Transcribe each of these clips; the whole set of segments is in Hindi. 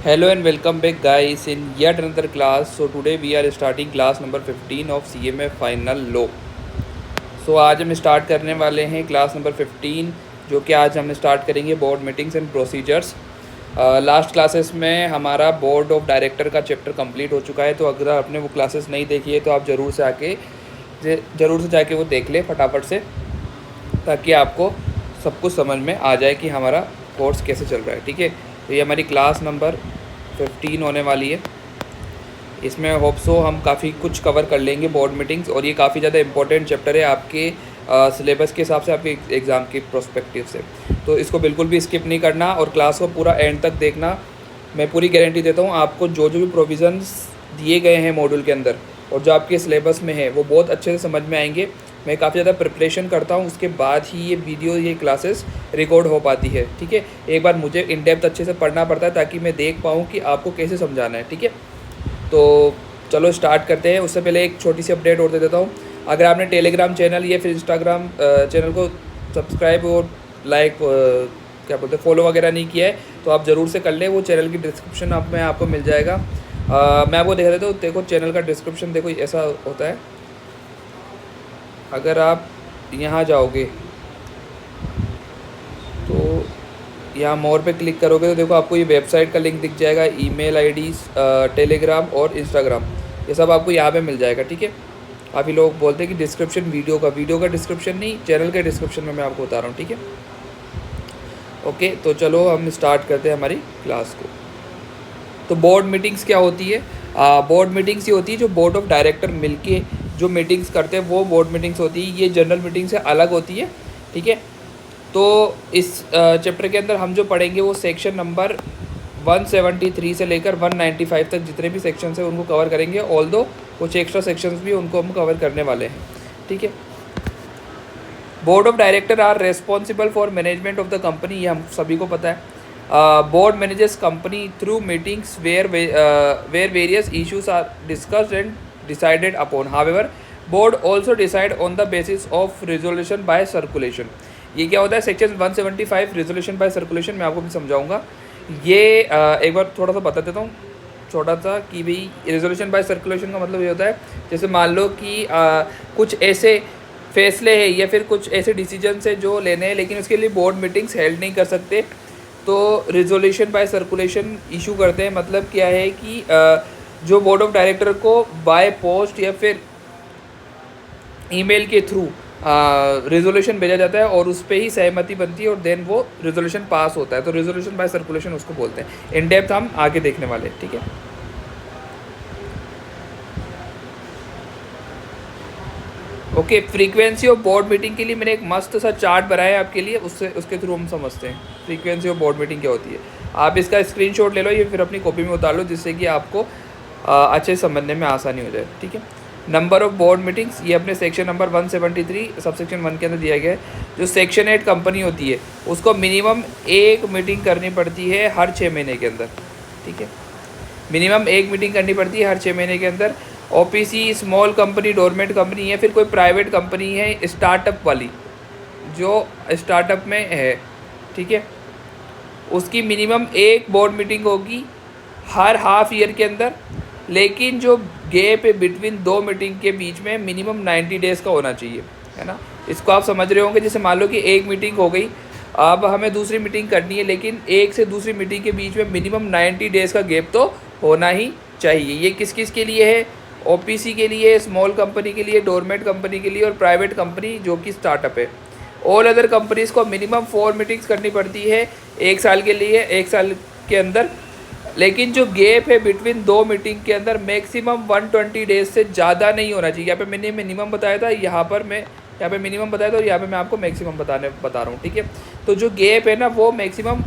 Hello and welcome back guys in yet another class. So today we are starting class number 15 of CMA Final Law. So आज हम स्टार्ट करने वाले हैं क्लास नंबर 15 जो कि आज हम स्टार्ट करेंगे board meetings and procedures. Last classes में हमारा बोर्ड ऑफ डायरेक्टर का चैप्टर कंप्लीट हो चुका है, तो अगर आपने वो क्लासेस नहीं देखी है तो आप ज़रूर से जाके वो देख ले फटाफट से, ताकि आपको सब कुछ समझ में आ जाए कि हमारा कोर्स कैसे चल रहा है। ठीक है, तो ये हमारी क्लास नंबर 15 होने वाली है। इसमें होप सो हम काफ़ी कुछ कवर कर लेंगे बोर्ड मीटिंग्स, और ये काफ़ी ज़्यादा इंपॉर्टेंट चैप्टर है आपके सिलेबस के हिसाब से, आपके एग्ज़ाम के प्रोस्पेक्टिव से। तो इसको बिल्कुल भी स्किप नहीं करना और क्लास को पूरा एंड तक देखना। मैं पूरी गारंटी देता हूँ आपको जो जो भी प्रोविज़न्स दिए गए हैं मॉड्यूल के अंदर और जो आपके सिलेबस में है वो बहुत अच्छे से समझ में आएंगे। मैं काफ़ी ज़्यादा प्रिपरेशन करता हूँ, उसके बाद ही ये क्लासेस रिकॉर्ड हो पाती है। ठीक है, एक बार मुझे इन डेप्थ अच्छे से पढ़ना पड़ता है ताकि मैं देख पाऊँ कि आपको कैसे समझाना है। ठीक है, तो चलो स्टार्ट करते हैं। उससे पहले एक छोटी सी अपडेट और दे देता हूँ। अगर आपने टेलीग्राम चैनल या फिर इंस्टाग्राम चैनल को सब्सक्राइब और लाइक क्या बोलते हैं फॉलो वगैरह नहीं किया है तो आप ज़रूर से कर लें। वो चैनल की डिस्क्रिप्शन में आपको मिल जाएगा। मैं आपको दिखा देता हूँ। देखो चैनल का डिस्क्रिप्शन देखो ऐसा होता है। अगर आप यहाँ जाओगे तो यहाँ मोर पे क्लिक करोगे तो देखो आपको ये वेबसाइट का लिंक दिख जाएगा, ईमेल आईडीज़, टेलीग्राम और इंस्टाग्राम, ये सब आपको यहाँ पे मिल जाएगा। ठीक है, काफ़ी लोग बोलते हैं कि डिस्क्रिप्शन वीडियो का डिस्क्रिप्शन नहीं, चैनल के डिस्क्रिप्शन में मैं आपको बता रहा हूँ। ठीक है, ओके, तो चलो हम स्टार्ट करते हैं हमारी क्लास को। तो बोर्ड मीटिंग्स क्या होती है? बोर्ड मीटिंग्स ये होती है जो बोर्ड ऑफ डायरेक्टर मिलके जो मीटिंग्स करते हैं वो बोर्ड मीटिंग्स होती है। ये जनरल मीटिंग से अलग होती है। ठीक है, तो इस चैप्टर के अंदर हम जो पढ़ेंगे वो सेक्शन नंबर 173 से लेकर 195 तक जितने भी सेक्शंस हैं उनको कवर करेंगे। ऑल्दो कुछ एक्स्ट्रा सेक्शंस भी उनको हम कवर करने वाले हैं। ठीक है, board of director are responsible for management of the company, ये हम सभी को पता है। Board manages company through meetings where various issues are discussed and decided upon. However, board also decide on the basis of resolution by circulation. ये क्या होता है? सेक्शन 175 रेजोल्यूशन बाय सर्कुलेशन मैं आपको भी समझाऊंगा। ये एक बार थोड़ा सा बता देता हूँ छोटा सा कि भाई रेजोल्यूशन बाय सर्कुलेशन का मतलब ये होता है, जैसे मान लो कि कुछ ऐसे फैसले हैं या फिर कुछ ऐसे डिसीजंस है जो लेने हैं लेकिन उसके लिए बोर्ड मीटिंग्स हेल्ड नहीं कर सकते, तो रेजोल्यूशन बाय सर्कुलेशन इशू करते हैं। मतलब क्या है कि जो बोर्ड ऑफ डायरेक्टर को बाय पोस्ट या फिर ईमेल के थ्रू रेजोल्यूशन भेजा जाता है और उस पर ही सहमति बनती है और देन वो रेजोल्यूशन पास होता है, तो रेजोल्यूशन बाय सर्कुलेशन उसको बोलते हैं। इन डेप्थ हम आगे देखने वाले हैं। ठीक है, okay, frequency of board meeting के लिए मैंने एक मस्त सा चार्ट बनाया है आपके लिए, उसके थ्रू हम समझते हैं फ्रीक्वेंसी ऑफ बोर्ड मीटिंग क्या होती है। आप इसका स्क्रीनशॉट ले लो या फिर अपनी कॉपी में उतार लो जिससे कि आपको अच्छे समझने में आसानी हो जाए। ठीक है, नंबर ऑफ बोर्ड मीटिंग्स ये अपने सेक्शन नंबर 173 सब सेक्शन 1 के अंदर दिया गया है। जो सेक्शन 8 कंपनी होती है उसको मिनिमम एक मीटिंग करनी पड़ती है हर 6 महीने के अंदर। ठीक है, मिनिमम एक मीटिंग करनी पड़ती है हर 6 महीने के अंदर। OPC small company, doormat company या फिर कोई प्राइवेट कंपनी है स्टार्टअप वाली जो स्टार्टअप में है, ठीक है, उसकी मिनिमम एक बोर्ड मीटिंग होगी हर हाफ ईयर के अंदर, लेकिन जो गैप है बिटवीन दो मीटिंग के बीच में मिनिमम 90 डेज़ का होना चाहिए, है ना। इसको आप समझ रहे होंगे। जैसे मान लो कि एक मीटिंग हो गई, अब हमें दूसरी मीटिंग करनी है लेकिन एक से दूसरी मीटिंग के बीच में मिनिमम 90 डेज़ का गैप तो होना ही चाहिए। ये किस किस के लिए है? ओपीसी के लिए, स्मॉल कंपनी के लिए, डोरमेट कंपनी के लिए और प्राइवेट कंपनी जो कि स्टार्टअप है। ऑल अदर कंपनीज़ को मिनिमम 4 मीटिंग्स करनी पड़ती है एक साल के लिए, एक साल के अंदर, लेकिन जो गैप है बिटवीन दो मीटिंग के अंदर मैक्सिमम 120 डेज से ज़्यादा नहीं होना चाहिए। यहाँ पे मैंने मिनिमम बताया था, यहाँ पे मिनिमम बताया था और यहाँ पे मैं आपको मैक्सिमम बता रहा हूँ। ठीक है, तो जो गैप है ना वो मैक्सिमम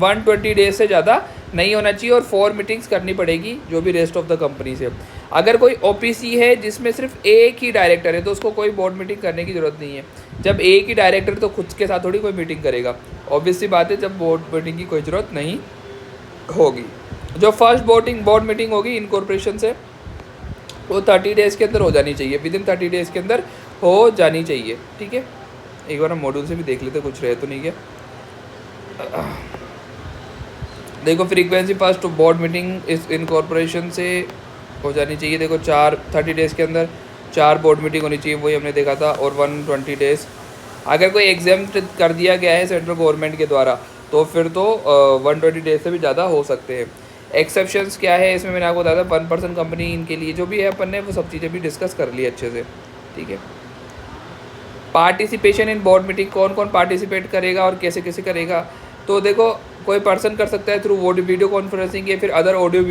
120 डेज से ज़्यादा नहीं होना चाहिए और 4 मीटिंग्स करनी पड़ेगी जो भी रेस्ट ऑफ द कंपनी से। अगर कोई ओपीसी है जिसमें सिर्फ एक ही डायरेक्टर है तो उसको कोई बोर्ड मीटिंग करने की ज़रूरत नहीं है। जब एक ही डायरेक्टर तो खुद के साथ थोड़ी कोई मीटिंग करेगा, ऑब्वियस सी बात है, जब बोर्ड मीटिंग की कोई ज़रूरत नहीं होगी। जो फर्स्ट बोर्ड मीटिंग होगी इनकॉर्पोरेशन से वो 30 डेज़ के अंदर हो जानी चाहिए, विद इन 30 डेज़ के अंदर हो जानी चाहिए। ठीक है, एक बार हम मॉड्यूल से भी देख लेते कुछ रहे तो नहीं क्या। देखो फ्रीक्वेंसी फर्स्ट बोर्ड मीटिंग इस इनकॉर्पोरेशन से हो जानी चाहिए। देखो 30 डेज़ के अंदर 4 बोर्ड मीटिंग होनी चाहिए, वही हमने देखा था। और 120 डेज़ अगर कोई एग्जाम्प्ट कर दिया गया है सेंट्रल गवर्नमेंट के द्वारा तो फिर तो 120 डेज से भी ज़्यादा हो सकते हैं। एक्सेप्शंस क्या है इसमें मैंने आपको बताया था। 1% कंपनी इनके लिए जो भी है अपन ने वो सब चीज़ें भी डिस्कस कर ली अच्छे से, ठीक है। पार्टिसिपेशन इन बोर्ड मीटिंग, कौन कौन पार्टिसिपेट करेगा और कैसे कैसे करेगा। तो देखो कोई पर्सन कर सकता है थ्रू वीडियो कॉन्फ्रेंसिंग या फिर अदर ऑडियो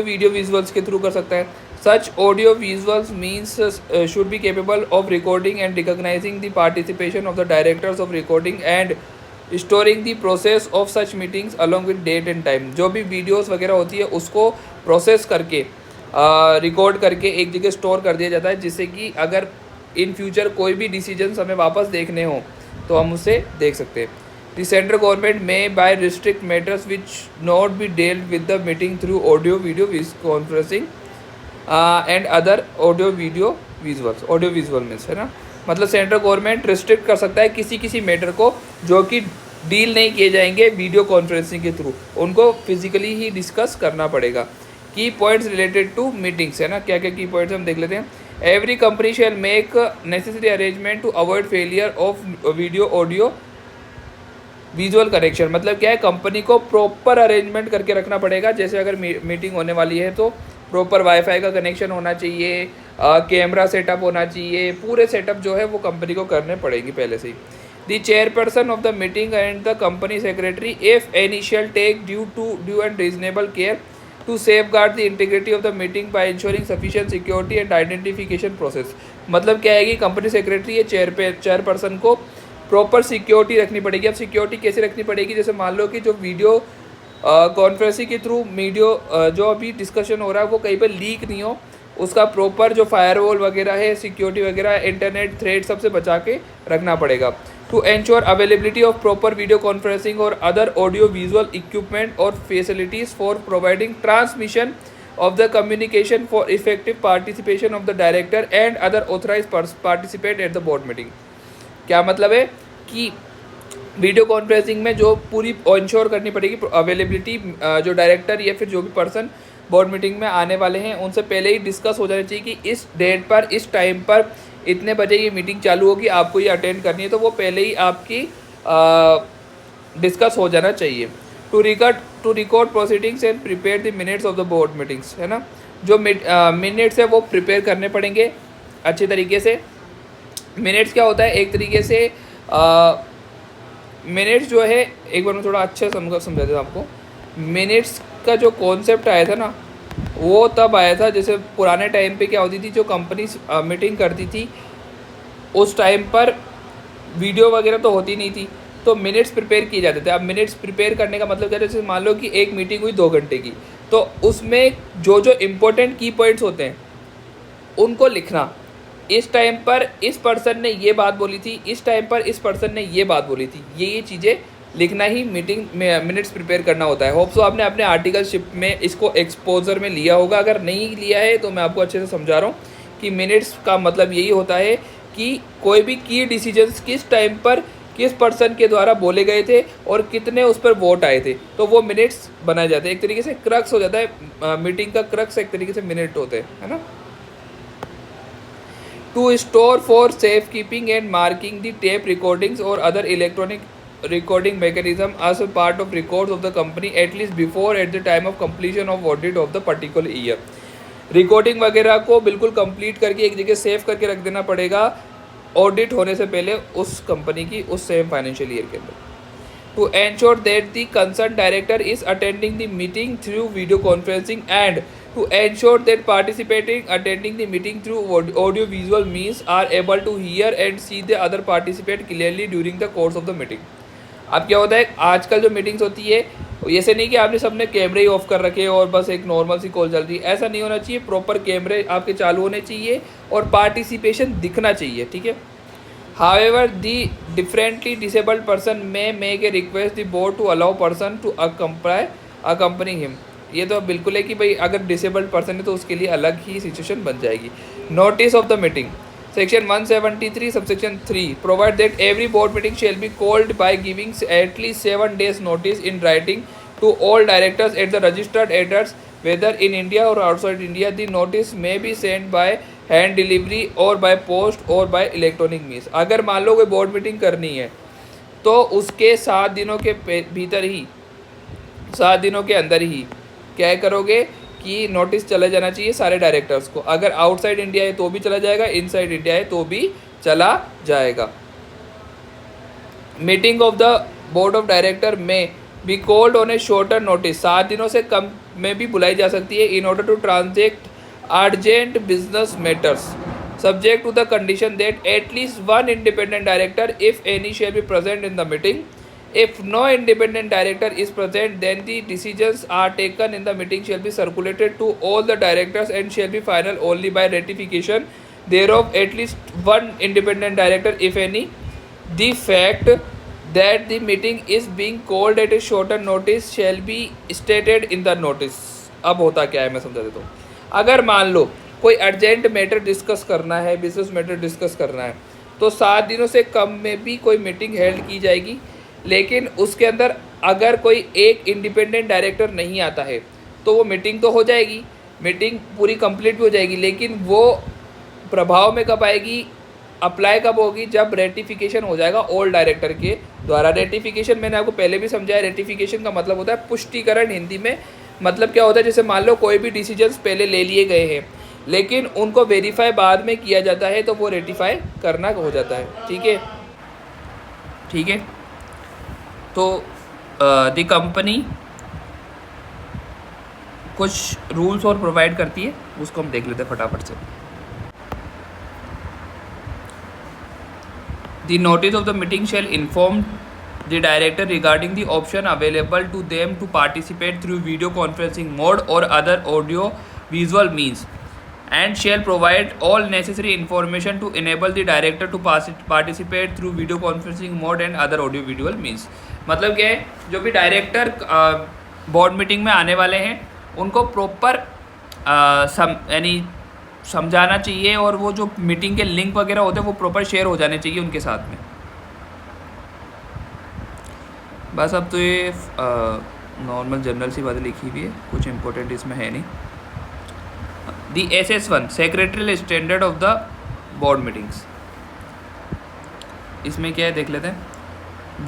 वीडियो विजुअल्स के थ्रू कर सकता है। Such audio visuals means should be capable of recording and recognising the participation of the directors of recording and storing the process of such meetings along with date and time. जो भी वीडियोस वगैरह होती है उसको प्रोसेस करके रिकॉर्ड करके एक जगह स्टोर कर दिया जाता है, जिससे कि अगर इन फ्यूचर कोई भी डिसीजंस हमें वापस देखने हो तो हम उसे देख सकते हैं। द सेंट्रल गवर्नमेंट में by restrict matters which not be dealt with the meeting through audio video conferencing and other audio visual means, है ना। मतलब सेंट्रल गवर्नमेंट रिस्ट्रिक्ट कर सकता है किसी मैटर को जो कि डील नहीं किए जाएंगे वीडियो कॉन्फ्रेंसिंग के थ्रू, उनको फिजिकली ही डिस्कस करना पड़ेगा। की पॉइंट्स रिलेटेड टू मीटिंग्स, है ना, क्या क्या की पॉइंट्स हम देख लेते हैं। Every company shall make necessary arrangement to avoid failure of video audio visual connection. मतलब क्या है, कंपनी को प्रॉपर अरेंजमेंट करके रखना पड़ेगा। जैसे अगर मीटिंग होने वाली है तो प्रॉपर वाईफाई का कनेक्शन होना चाहिए, कैमरा सेटअप होना चाहिए, पूरे सेटअप जो है वो कंपनी को करने पड़ेंगे पहले से ही। The chairperson of the meeting and the company secretary if any shall take due and reasonable care to safeguard the integrity of the meeting by ensuring sufficient security and identification process। मतलब क्या है कि कंपनी सेक्रेटरी या चेयरपर्सन को प्रॉपर सिक्योरिटी रखनी पड़ेगी। अब सिक्योरिटी कैसे रखनी पड़ेगी, जैसे मान लो कि जो वीडियो कॉन्फ्रेंसिंग के थ्रू जो अभी डिस्कशन हो रहा है वो कहीं पर लीक नहीं हो, उसका प्रॉपर जो फायरवॉल वगैरह है, सिक्योरिटी वगैरह, इंटरनेट थ्रेड सबसे बचा के रखना पड़ेगा। To ensure availability of proper video conferencing और अदर ऑडियो विजुअल इक्विपमेंट और facilities for providing transmission of the communication for effective participation of the director and other authorized participate at the board meeting। क्या मतलब है कि वीडियो कॉन्फ्रेंसिंग में जो पूरी इंश्योर करनी पड़ेगी अवेलेबिलिटी, जो डायरेक्टर या फिर जो भी पर्सन बोर्ड मीटिंग में आने वाले हैं उनसे पहले ही डिस्कस हो जाना चाहिए कि इस डेट पर, इस टाइम पर, इतने बजे ये मीटिंग चालू होगी, आपको ये अटेंड करनी है, तो वो पहले ही आपकी डिस्कस हो जाना चाहिए। To record proceedings and prepare the minutes of the board meetings, है ना। जो मिनट्स है वो प्रिपेयर करने पड़ेंगे अच्छे तरीके से। मिनट्स क्या होता है, एक तरीके से मिनट्स जो है, एक बार मैं थोड़ा अच्छा समझा देता हूँ आपको। मिनट्स का जो कॉन्सेप्ट आया था ना, वो तब आया था जैसे पुराने टाइम पे क्या होती थी, जो कंपनी मीटिंग करती थी उस टाइम पर वीडियो वगैरह तो होती नहीं थी, तो मिनट्स प्रिपेयर किए जाते थे। अब मिनट्स प्रिपेयर करने का मतलब क्या है, जैसे मान लो कि एक मीटिंग हुई 2 घंटे की, तो उसमें जो जो इम्पोर्टेंट की पॉइंट्स होते हैं उनको लिखना। इस टाइम पर इस पर्सन ने ये बात बोली थी, इस टाइम पर इस पर्सन ने ये बात बोली थी, ये चीज़ें लिखना ही मीटिंग में मिनट्स प्रिपेयर करना होता है। होप सो आपने अपने आर्टिकलशिप में इसको एक्सपोजर में लिया होगा। अगर नहीं लिया है तो मैं आपको अच्छे से समझा रहा हूँ कि मिनट्स का मतलब यही होता है कि कोई भी की डिसीजंस किस टाइम पर किस पर्सन के द्वारा बोले गए थे और कितने उस पर वोट आए थे, तो वो मिनट्स बनाए जाते हैं। एक तरीके से क्रक्स हो जाता है, मीटिंग का क्रक्स एक तरीके से मिनट होते हैं, है ना। To store for safe keeping and marking the tape recordings or other electronic recording mechanism as a part of records of the company at least before at the time of completion of audit of the particular year। Recording वगैरह को बिल्कुल कंप्लीट करके एक जगह सेव करके रख देना पड़ेगा ऑडिट होने से पहले उस कंपनी की उस सेम फाइनेंशियल ईयर के अंदर। To ensure that the concern director is attending the meeting through video conferencing and to ensure that participating attending the meeting through audio visual means are able to hear and see the other participate clearly during the course of the meeting. अब क्या होता है, आजकल जो मीटिंग्स होती है ऐसे नहीं कि आपने सबने कैमरे ही ऑफ कर रखे और बस एक नॉर्मल सी कॉल चल रही है, ऐसा नहीं होना चाहिए। प्रॉपर कैमरे आपके चालू होने चाहिए और पार्टिसिपेशन दिखना चाहिए, ठीक है। However the differently disabled person may make a request the board to allow person to accompany him. ये तो बिल्कुल है कि भाई अगर डिसेबल्ड पर्सन है तो उसके लिए अलग ही सिचुएशन बन जाएगी। Notice of the meeting, Section 173 subsection 3 provide that every board meeting shall be called by giving at least 7 days notice in writing to all directors at the registered address whether in India or outside India. The notice may be sent by hand delivery or by post or by electronic means. अगर मान लो कोई बोर्ड मीटिंग करनी है तो उसके 7 दिनों के भीतर ही 7 दिनों के अंदर ही क्या करोगे कि नोटिस चला जाना चाहिए सारे डायरेक्टर्स को. अगर आउटसाइड इंडिया है तो भी चला जाएगा, इनसाइड इंडिया है तो भी चला जाएगा. Meeting of the board of director may be called on a shorter notice. 7 दिनों से कम में भी बुलाई जा सकती है. In order to transact urgent business matters subject to the condition that at least one independent director if any shall be present in the meeting. If no independent director is present, then the decisions are taken in the meeting shall be circulated to all the directors and shall be final only by ratification thereof at least one independent director if any. The fact that the meeting is being called at a shorter notice shall be stated in the notice. अब होता क्या है मैं समझा देता हूँ. अगर मान लो कोई अर्जेंट मैटर डिस्कस करना है, बिजनेस मैटर डिस्कस करना है, तो 7 दिनों से कम में भी कोई मीटिंग हेल्ड की जाएगी. लेकिन उसके अंदर अगर कोई एक इंडिपेंडेंट डायरेक्टर नहीं आता है तो वो मीटिंग तो हो जाएगी, मीटिंग पूरी कंप्लीट भी हो जाएगी, लेकिन वो प्रभाव में कब आएगी, अप्लाई कब होगी, जब रेटिफिकेशन हो जाएगा ऑल डायरेक्टर के द्वारा. रेटिफिकेशन मैंने आपको पहले भी समझाया. रेटिफिकेशन का मतलब होता है पुष्टिकरण. हिंदी में मतलब क्या होता है, जैसे मान लो कोई भी डिसीजंस पहले ले लिए गए हैं लेकिन उनको वेरीफाई बाद में किया जाता है तो वो रेटिफाई करना हो जाता है. ठीक है, ठीक है. तो द कंपनी कुछ रूल्स और प्रोवाइड करती है, उसको हम देख लेते हैं फटाफट से. The notice of the meeting shall inform the director regarding the option available to them to participate through video conferencing mode or other audio visual means and shall provide all necessary information to enable the director to participate through video conferencing mode and other audio visual means. मतलब क्या है, जो भी डायरेक्टर बोर्ड मीटिंग में आने वाले हैं उनको प्रॉपर यानी समझाना चाहिए और वो जो मीटिंग के लिंक वगैरह होते हैं वो प्रॉपर शेयर हो जाने चाहिए उनके साथ में. बस अब तो ये नॉर्मल जनरल सी बातें लिखी हुई है, कुछ इंपॉर्टेंट इसमें है नहीं. The SS1 secretarial standard of the board meetings. इसमें क्या है देख लेते हैं.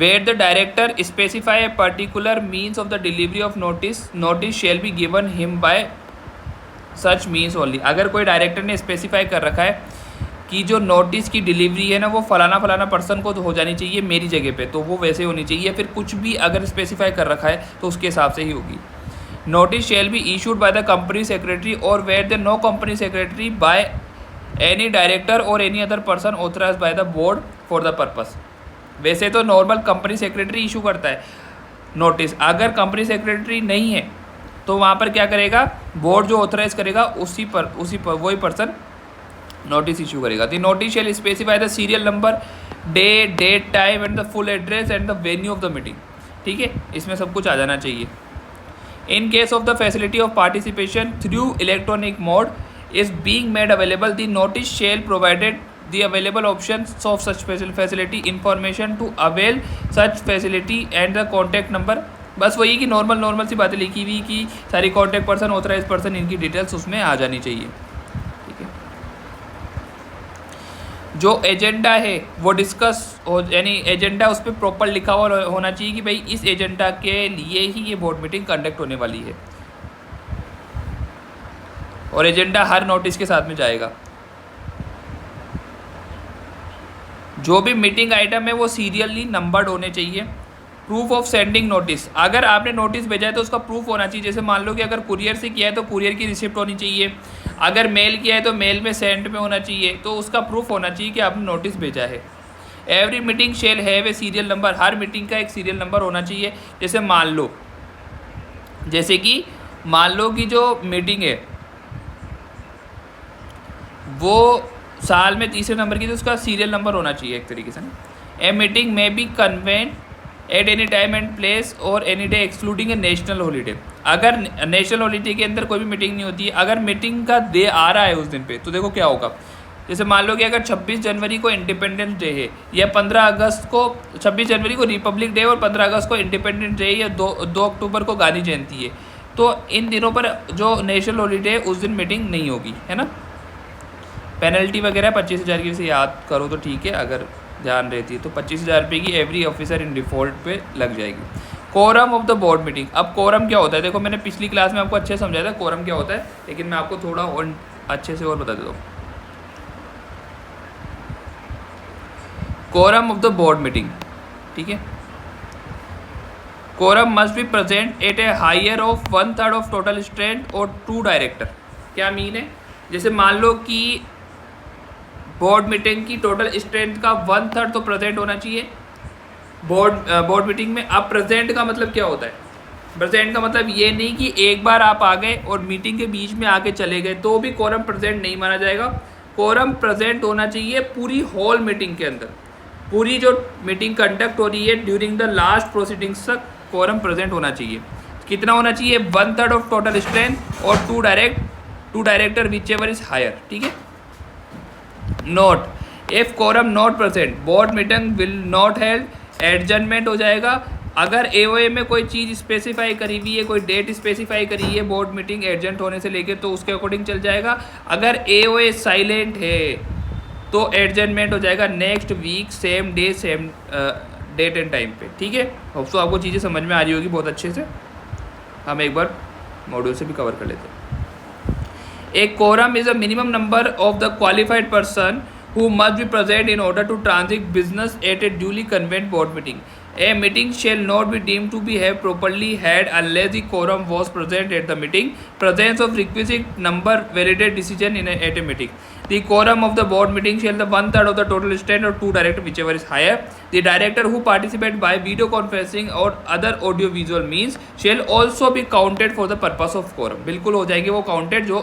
Where the director specify a particular means of the delivery of notice, notice shall be given him by such means only. अगर कोई डायरेक्टर ने स्पेसिफाई कर रखा है कि जो नोटिस की डिलीवरी है ना वो फलाना फलाना पर्सन को तो हो जानी चाहिए मेरी जगह पे, तो वो वैसे होनी चाहिए. फिर कुछ भी अगर स्पेसिफाई कर रखा है तो उसके हिसाब से ही होगी. Notice shall be issued by the company secretary or where there no company secretary by any director or any other person authorized by the board for the purpose. वैसे तो नॉर्मल कंपनी सेक्रेटरी इशू करता है नोटिस. अगर कंपनी सेक्रेटरी नहीं है तो वहाँ पर क्या करेगा, बोर्ड जो ऑथराइज करेगा उसी पर वही पर्सन नोटिस इशू करेगा. The notice shall specify the serial number, day, date, time and the full address and the venue of the meeting. ठीक है, इसमें सब कुछ आ जाना चाहिए. In case of the facility of participation through electronic mode is being made available, the notice shall provided the available options of such facility, information to avail such facility and the contact number. बस वही कि नॉर्मल सी बातें लिखी हुई कि सारी कॉन्टैक्ट पर्सन, ऑथराइज पर्सन, इनकी डिटेल्स उसमें आ जानी चाहिए. ठीक है. जो एजेंडा है वो डिस्कस हो, यानी एजेंडा उस पर प्रॉपर लिखा हुआ होना चाहिए कि भाई इस एजेंडा के लिए ही ये बोर्ड मीटिंग कंडक्ट होने वाली है, और एजेंडा हर नोटिस के साथ में जाएगा. जो भी मीटिंग आइटम है वो सीरियली नंबर्ड होने चाहिए. प्रूफ ऑफ सेंडिंग नोटिस, अगर आपने नोटिस भेजा है तो उसका प्रूफ होना चाहिए. जैसे मान लो कि अगर कुरियर से किया है तो कुरियर की रिसिप्ट होनी चाहिए, अगर मेल किया है तो मेल में सेंड में होना चाहिए, तो उसका प्रूफ होना चाहिए कि आपने नोटिस भेजा है. Every meeting shall have a serial number, her meeting का एक सीरियल नंबर होना चाहिए. जैसे मान लो कि जो मीटिंग है वो साल में 3 नंबर की, तो उसका सीरियल नंबर होना चाहिए एक तरीके से. ए मीटिंग में be convened at any time and place और any day excluding a national holiday. अगर नेशनल हॉलीडे के अंदर कोई भी मीटिंग नहीं होती है, अगर मीटिंग का डे आ रहा है उस दिन पे, तो देखो क्या होगा, जैसे मान लो कि अगर 26 जनवरी को इंडिपेंडेंस डे है या 15 अगस्त को 26 जनवरी को रिपब्लिक डे और 15 अगस्त को इंडिपेंडेंस डे या 2 अक्टूबर को गांधी जयंती है, तो इन दिनों पर जो नेशनल हॉलीडे है उस दिन मीटिंग नहीं होगी, है ना। पेनल्टी वगैरह 25,000 की से याद करो तो ठीक है, अगर ध्यान रहती है तो 25,000 रुपये की एवरी ऑफिसर इन डिफॉल्ट पे लग जाएगी। Quorum of the board meeting. अब कोरम क्या होता है, देखो मैंने पिछली क्लास में आपको अच्छे से समझाया था कोरम क्या होता है, लेकिन मैं आपको थोड़ा और अच्छे से और बता देता हूँ। Quorum of the board meeting, ठीक है। Quorum must be present at a higher of 1/3 of total strength और 2 डायरेक्टर। क्या मीन है, जैसे मान लो कि बोर्ड मीटिंग की टोटल स्ट्रेंथ का 1/3 तो प्रेजेंट होना चाहिए बोर्ड मीटिंग में। अब प्रेजेंट का मतलब क्या होता है, प्रेजेंट का मतलब ये नहीं कि एक बार आप आ गए और मीटिंग के बीच में आके चले गए तो भी कोरम प्रेजेंट नहीं माना जाएगा। कोरम प्रेजेंट होना चाहिए पूरी होल मीटिंग के अंदर, पूरी जो मीटिंग कंडक्ट हो रही है ड्यूरिंग द लास्ट प्रोसीडिंग्स तक कोरम प्रेजेंट होना चाहिए। कितना होना चाहिए, 1/3 ऑफ टोटल स्ट्रेंथ और 2 director whichever is higher, ठीक है। Note, if quorum not present board meeting will not held, adjournment हो जाएगा। अगर एओए में कोई चीज़ स्पेसिफाई करी हुई है, कोई डेट स्पेसिफाई करी है बोर्ड मीटिंग एडजर्न होने से लेके, तो उसके अकॉर्डिंग चल जाएगा। अगर एओए साइलेंट है तो एडजर्नमेंट हो जाएगा next week same day same date and time पे, ठीक है। होप सो आपको चीज़ें समझ में आ रही होगी बहुत अच्छे से। हम एक बार मॉड्यूल से भी कवर कर लेते हैं। एक quorum is a minimum number of the qualified person who must be present in order to transact business at a duly convened board meeting. A meeting shall not be deemed to be have properly had unless the quorum was present at the meeting. Presence of requisite number validate decision at a meeting. The quorum of the board meeting shall the 1/3 of the total strength or 2 director whichever is higher. The director who participate by video conferencing or other audio visual means shall also be counted for the purpose of quorum. बिल्कुल हो जाएंगे वो काउंटेड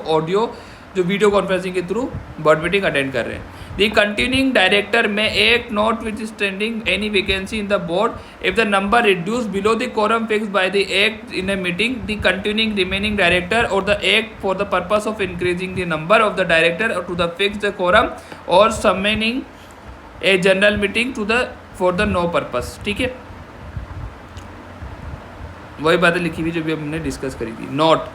जो वीडियो कॉन्फ्रेंसिंग के थ्रू बोर्ड मीटिंग अटेंड कर रहे हैं। The continuing director may act notwithstanding any vacancy in the board if the number reduce below the quorum fix by the act in a meeting. The continuing remaining director और the act for the purpose of increasing the number of the director to the fix the quorum or summoning a general meeting to the for the no purpose, ठीक है। वही बातें लिखी हुई जो भी हमने डिस्कस करी थी। Note,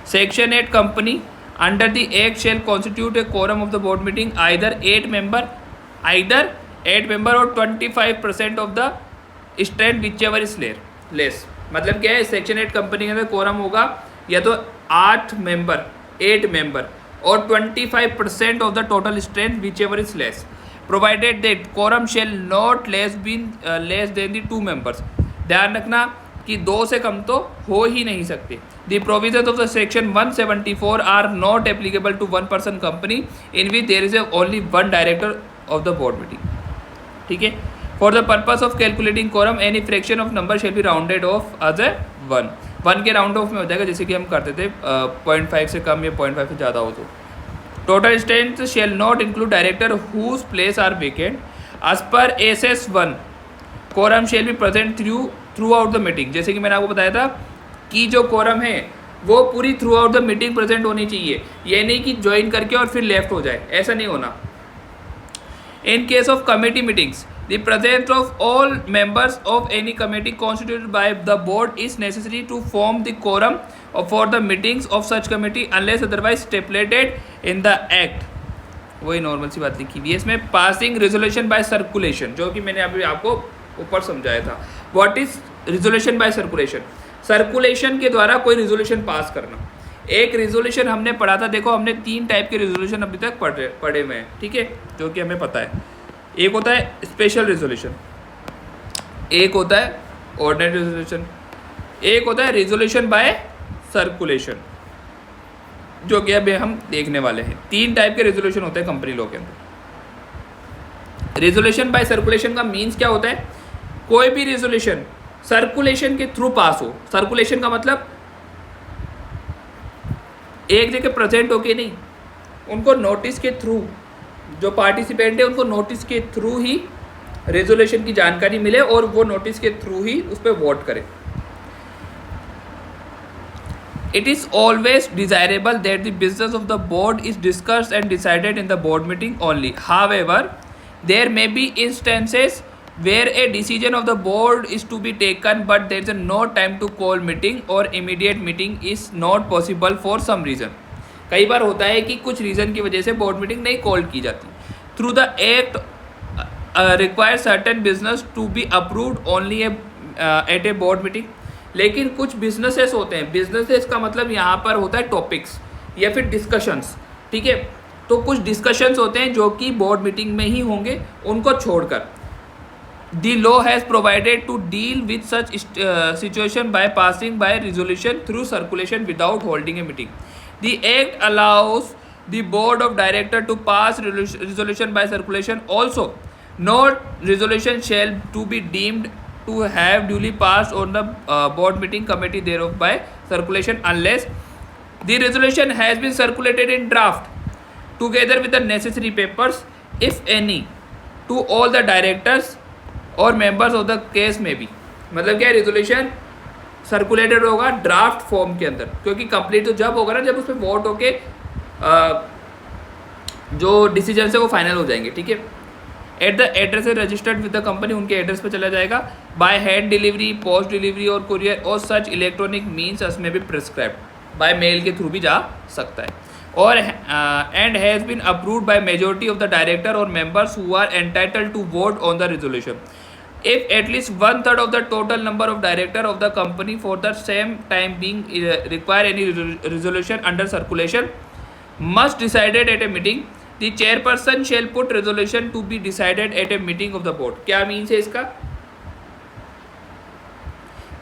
section 8 company under the act shall constitute a quorum of the board meeting either 8 member or 25% of the strength whichever is less। मतलब क्या है, सेक्शन 8 कंपनी के अंदर कोरम होगा या तो 8 मेंबर और 25% of the total strength whichever is less, provided that quorum shall not less than the 2 members। ध्यान रखना कि 2 से कम तो हो ही नहीं सकते। The provisions of the section 174 are not applicable to one person company in which there is only one director of the board meeting, ठीक है। For the purpose of calculating quorum, any fraction of number shall be rounded off as a 1 के राउंड ऑफ में हो जाएगा, जैसे कि हम करते थे 0.5 से कम या 0.5 से ज़्यादा हो तो। Total strength shall not include director whose place are vacant. As per SS 1, quorum shall be present through out the meeting. जैसे कि मैंने आपको बताया था कि जो कोरम है वो पूरी through out the meeting present होनी चाहिए, ये नहीं कि ज्वाइन करके और फिर लेफ्ट हो जाए, ऐसा नहीं होना। In case of committee meetings the presence of all members of any committee constituted by the board is necessary to form the quorum for the meetings of such committee unless otherwise stipulated in the act. वही नॉर्मल सी बात लिखी हुई है इसमें। पासिंग रेजोल्यूशन बाय सर्कुलेशन, जो कि मैंने अभी आपको ऊपर समझाया था। What is resolution by circulation? Circulation के द्वारा कोई रिजोल्यूशन पास करना। एक रिजोल्यूशन हमने पढ़ा था, देखो हमने 3 टाइप के रिजोल्यूशन अभी तक पढ़े हुए हैं, ठीक है, जो कि हमें पता है। एक होता है स्पेशल रिजोल्यूशन, एक होता है ऑर्डिनरी रिजोल्यूशन, एक होता है रिजोल्यूशन बाय सर्कुलेशन, जो कि अभी हम देखने वाले हैं। 3 टाइप के रिजोल्यूशन होते हैं कंपनी लॉ के अंदर। रिजोल्यूशन बाय सर्कुलेशन का मीन्स क्या होता है? कोई भी रिजोल्यूशन सर्कुलेशन के थ्रू पास हो। सर्कुलेशन का मतलब एक जगह प्रेजेंट होके नहीं, उनको नोटिस के थ्रू, जो पार्टिसिपेंट है उनको नोटिस के थ्रू ही रेजोल्यूशन की जानकारी मिले और वो नोटिस के थ्रू ही उस पर वोट करें। It is always desirable that the business of the board is discussed and decided in the board meeting only. However, there may be instances where a decision of the board is to be taken, but there is no time to call meeting or immediate meeting is not possible for some reason. कई बार होता है कि कुछ रीज़न की वजह से बोर्ड मीटिंग नहीं कॉल की जाती. Through the act require certain business to be approved only at a board meeting. लेकिन कुछ बिजनेसेस होते हैं, बिजनेसेस का मतलब यहाँ पर होता है टॉपिक्स या फिर डिस्कशंस. ठीक है, तो कुछ डिस्कशंस होते हैं जो कि बोर्ड मीटिंग में ही होंगे, उनको छोड़कर the law has provided to deal with such situation by passing by resolution through circulation without holding a meeting. The act allows the board of director to pass resolution by circulation also. No resolution shall to be deemed to have duly passed on the board meeting committee thereof by circulation unless the resolution has been circulated in draft together with the necessary papers, if any, to all the directors or members of the case may be. मतलब क्या, रेजोल्यूशन सर्कुलेटेड होगा ड्राफ्ट फॉर्म के अंदर, क्योंकि कंप्लीट तो जब होगा ना जब उस पर वोट होके जो डिसीजन है वो फाइनल हो जाएंगे. ठीक है, at the address registered with the company, उनके एड्रेस पे चला जाएगा. By hand delivery, post delivery or courier or such electronic means में भी प्रिस्क्राइब्ड, बाय मेल के थ्रू भी जा सकता है. और and has been approved by majority of the director or members who are entitled to vote on the resolution. If at least 1/3 of the total number of director of the company for the same time being require any resolution under circulation must decided at a meeting, the chairperson shall put resolution to be decided at a meeting of the board. क्या मीन्स है इसका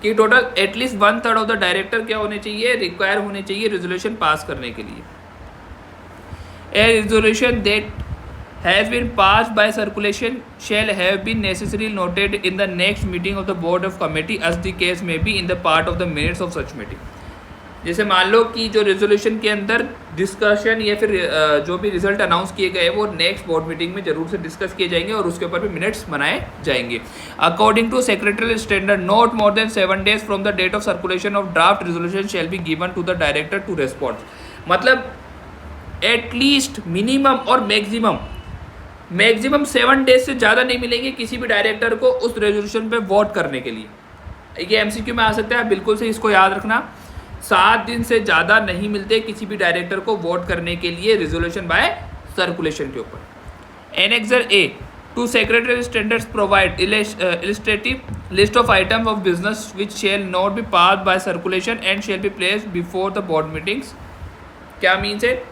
कि total at least 1/3 of the director क्या होने चाहिए, रिक्वायर होने चाहिए रेजोल्यूशन पास करने के लिए. ए resolution that has been passed by circulation shall have been necessarily noted in the next meeting of the board of committee as the case may be in the part of the minutes of such meeting. जैसे मान लो कि जो रेजोल्यूशन के अंदर डिस्कशन या फिर जो भी रिजल्ट अनाउंस किए गए वो नेक्स्ट बोर्ड मीटिंग में जरूर से डिस्कस किए जाएंगे और उसके ऊपर भी मिनट्स बनाए जाएंगे. According to secretary standard, not more than 7 days from the date of circulation of draft resolution shall be given to the director to respond. मतलब एटलीस्ट मिनिमम और मैक्सिमम 7 days से ज़्यादा नहीं मिलेंगे किसी भी डायरेक्टर को उस रेजोल्यूशन पे वोट करने के लिए. ये एमसीक्यू में आ सकता है, बिल्कुल से इसको याद रखना. 7 दिन से ज़्यादा नहीं मिलते किसी भी डायरेक्टर को वोट करने के लिए रेजोल्यूशन बाय सर्कुलेशन के ऊपर. Annexure A to secretary standards provide illustrative list of item of business which shall not be pass by circulation and shall be place before the board meetings. क्या मीन्स है,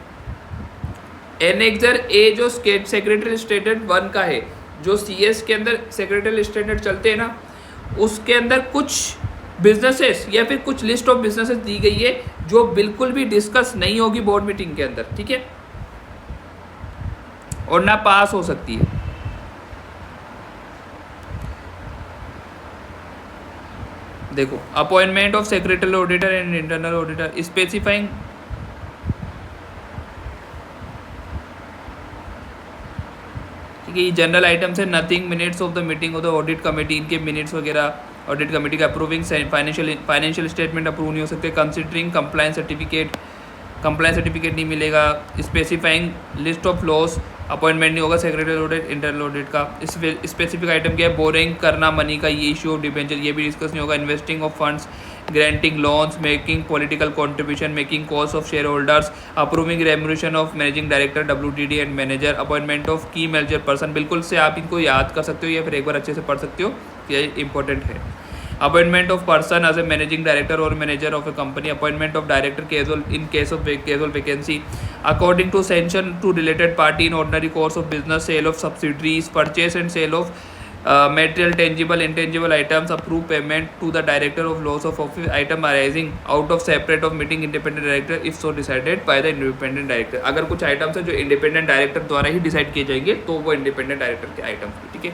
एनेक्सर ए जो सेक्रेटरी स्टैंडर्ड 1 का है, जो सीएस के अंदर सेक्रेटरी स्टैंडर्ड चलते हैं ना, उसके अंदर कुछ बिजनेसेस या फिर कुछ लिस्ट ऑफ बिजनेसेस दी गई है जो बिल्कुल भी डिस्कस नहीं होगी बोर्ड मीटिंग के अंदर. ठीक है, और ना पास हो सकती है. देखो, appointment of secretary auditor and internal auditor specifying कि जनरल आइटम्स है, nothing minutes of the meeting of the audit committee, इनके मिनट्स वगैरह ऑडिट कमेटी का अप्रूविंग फाइनेंशियल स्टेटमेंट अप्रूव नहीं हो सकते. कंसिडरिंग कंप्लायंस सर्टिफिकेट नहीं मिलेगा. Specifying list of loss, appointment नहीं होगा सेक्रेटरी ऑडिट इंटरनल ऑडिट का. स्पेसिफिक आइटम क्या है, बोरिंग करना मनी का, ये इशू ऑफ डिबेंचर ये भी डिस्कस नहीं होगा. Investing of funds, granting loans, making political contribution, making calls of shareholders, approving remuneration of managing director, WTD and manager, appointment of key manager person. बिल्कुल से आप इनको याद कर सकते हो या फिर एक बार अच्छे से पढ़ सकते हो, ये इंपॉर्टेंट है. Appointment of person as a managing director or manager of a company. Appointment of director casual in case of casual vacancy. According to sanction to related party in ordinary course of business. Sale of subsidiaries, purchase and sale of material, tangible, intangible items. Approve payment to the director of loss of office item arising out of separate of meeting independent director if so decided by the independent director. अगर कुछ आइटम्स है जो इंडिपेंडेंट डायरेक्टर द्वारा ही डिसाइड किए जाएंगे तो वो इंडिपेंडेंट डायरेक्टर के आइटम्स. ठीक है,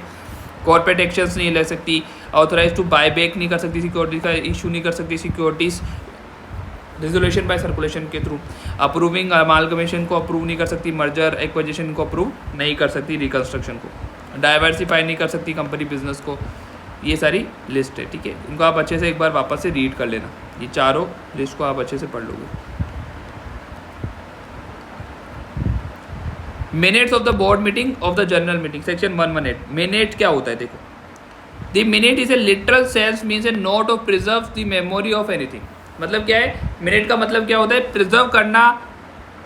कॉर्पोरेट एक्शंस नहीं ले सकती. ऑथोराइज टू बाय बैक नहीं कर सकती, सिक्योरिटीज का इशू नहीं कर सकती, सिक्योरिटीज रेजोल्यूशन बाय सर्कुलेशन के थ्रू. अप्रूविंग अमालगमेशन को अप्रूव नहीं कर सकती, मर्जर एक्विजिशन को अप्रूव नहीं कर सकती, रिकन्स्ट्रक्शन को डाइवर्सिफाई नहीं कर सकती कंपनी बिजनेस को. ये सारी लिस्ट है. ठीक है, इनको आप अच्छे से एक बार वापस से रीड कर लेना. ये चारों लिस्ट को आप अच्छे से पढ़ लोगे। Minutes of the board meeting of the general meeting, section 118। Minute क्या होता है देखो, the minute is a literal sense means A note of preserve the memory of anything. मतलब क्या है, मिनट का मतलब क्या होता है, प्रिजर्व करना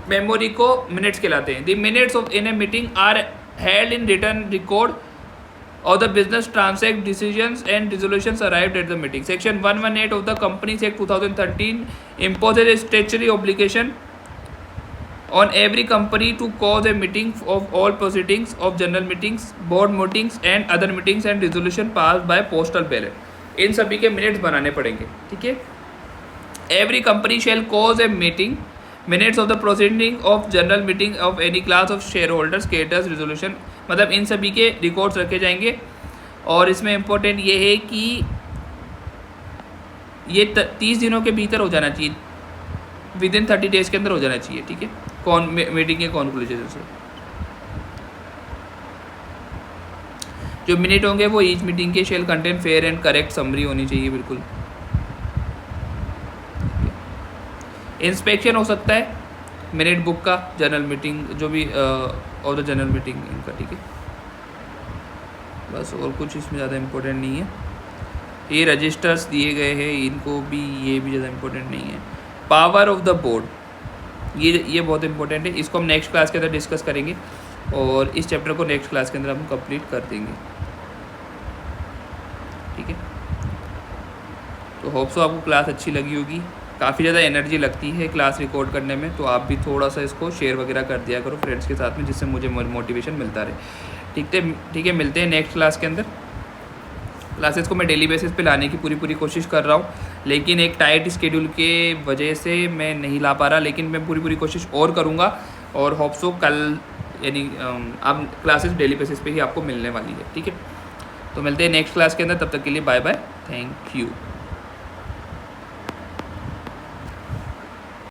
मेमोरी को मिनट्स कहलाते हैं। The minutes of in a meeting are held in return record of the business transact decisions and resolutions arrived at the meeting. Section 118 of the Companies Act 2013 imposes a statutory obligation on every company to cause a meeting of all proceedings of general meetings, board meetings and other meetings and resolution passed by postal ballot। इन सभी के मिनट्स बनाने पड़ेंगे, ठीक है। Every company shall cause a meeting, minutes of the proceeding of general meeting of any class of shareholders, creditors, resolution, मतलब इन सभी के रिकॉर्ड्स रखे जाएंगे। और इसमें इम्पोर्टेंट ये है कि ये 30 दिनों के भीतर हो जाना चाहिए, विद इन 30 डेज के अंदर हो जाना चाहिए, ठीक है। कौन मीटिंग के कॉन्क्लूजन से जो मिनट होंगे वो ईच मीटिंग के shall contain fair and correct summary होनी चाहिए, बिल्कुल। इंस्पेक्शन हो सकता है मिनट बुक का, जनरल मीटिंग जो भी और द जनरल मीटिंग इनका, ठीक है। बस और कुछ इसमें ज़्यादा इम्पोर्टेंट नहीं है। ये रजिस्टर्स दिए गए हैं, इनको भी, ये भी ज़्यादा इम्पोर्टेंट नहीं है। पावर ऑफ द बोर्ड, ये बहुत इंपॉर्टेंट है, इसको हम नेक्स्ट क्लास के अंदर डिस्कस करेंगे और इस चैप्टर को नेक्स्ट क्लास के अंदर हम कंप्लीट कर देंगे, ठीक है। तो होप सो आपको क्लास अच्छी लगी होगी। काफ़ी ज़्यादा एनर्जी लगती है क्लास रिकॉर्ड करने में, तो आप भी थोड़ा सा इसको शेयर वगैरह कर दिया करो फ्रेंड्स के साथ में, जिससे मुझे मोटिवेशन मिलता रहे, ठीक है। मिलते हैं नेक्स्ट क्लास के अंदर। क्लासेस को मैं डेली बेसिस पे लाने की पूरी कोशिश कर रहा हूँ, लेकिन एक टाइट स्केड्यूल के वजह से मैं नहीं ला पा रहा, लेकिन मैं पूरी कोशिश और करूँगा और होप सो कल यानी अब क्लासेस डेली बेसिस पे ही आपको मिलने वाली है, ठीक है। तो मिलते हैं नेक्स्ट क्लास के अंदर, तब तक के लिए बाय बाय, थैंक यू।